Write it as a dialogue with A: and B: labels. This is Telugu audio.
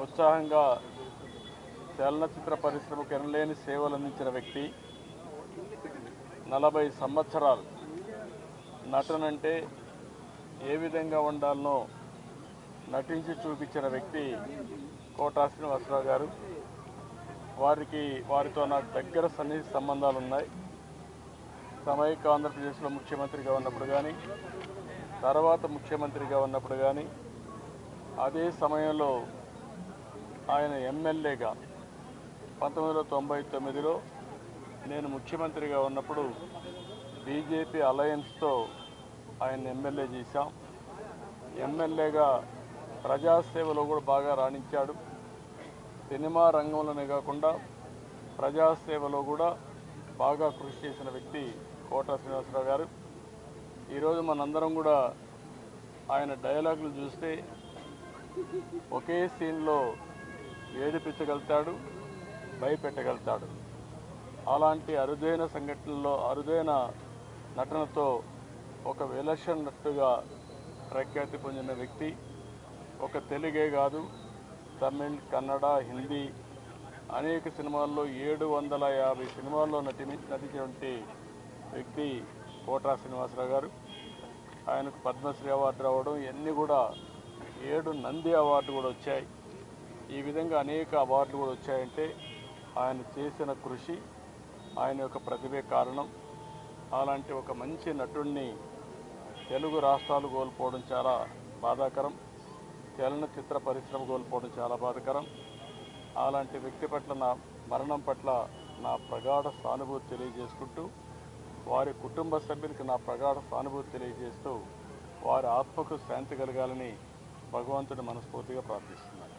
A: ఉత్సాహంగా చలనచిత్ర పరిశ్రమకు ఎనలేని సేవలు అందించిన వ్యక్తి. 40 సంవత్సరాలు నటనంటే ఏ విధంగా ఉండాలనో నటించి చూపించిన వ్యక్తి కోటా శ్రీనివాసరావు గారు. వారితో నాకు దగ్గర సన్నిహిత సంబంధాలు ఉన్నాయి. సమైక్య ఆంధ్రప్రదేశ్లో ముఖ్యమంత్రిగా ఉన్నప్పుడు కానీ, తర్వాత ముఖ్యమంత్రిగా ఉన్నప్పుడు కానీ, అదే సమయంలో ఆయన ఎమ్మెల్యేగా 1999లో నేను ముఖ్యమంత్రిగా ఉన్నప్పుడు బీజేపీ అలయన్స్తో ఆయన ఎమ్మెల్యే చేశాం. ఎమ్మెల్యేగా ప్రజాసేవలో కూడా బాగా రాణించాడు. సినిమా రంగంలోనే కాకుండా ప్రజాసేవలో కూడా బాగా కృషి చేసిన వ్యక్తి కోటా శ్రీనివాసరావు గారు. ఈరోజు మనందరం కూడా ఆయన డైలాగులు చూస్తే ఒకే సీన్లో ఏడిపించగలుగుతాడు, భయపెట్టగలుగుతాడు. అలాంటి అరుదైన సంఘటనల్లో అరుదైన నటనతో ఒక విలక్షణ నటుగా ప్రఖ్యాతి పొందిన వ్యక్తి. ఒక తెలుగే కాదు, తమిళ్, కన్నడ, హిందీ అనేక సినిమాల్లో 750 సినిమాల్లో నటించినటువంటి వ్యక్తి కోటా శ్రీనివాసరావు గారు. ఆయనకు పద్మశ్రీ అవార్డు రావడం, ఇవన్నీ కూడా 7 నంది అవార్డు కూడా వచ్చాయి. ఈ విధంగా అనేక అవార్డులు కూడా వచ్చాయంటే ఆయన చేసిన కృషి, ఆయన యొక్క ప్రతిభే కారణం. అలాంటి ఒక మంచి నటుడిని తెలుగు రాష్ట్రాలు కోల్పోవడం చాలా బాధాకరం. చలనచిత్ర పరిశ్రమ కోల్పోవడం చాలా బాధాకరం. అలాంటి వ్యక్తి పట్ల నా మరణం పట్ల నా ప్రగాఢ సానుభూతి తెలియజేసుకుంటూ, వారి కుటుంబ సభ్యులకు నా ప్రగాఢ సానుభూతి తెలియజేస్తూ, వారి ఆత్మకు శాంతి కలగాలని భగవంతుని మనస్ఫూర్తిగా ప్రార్థిస్తున్నాను.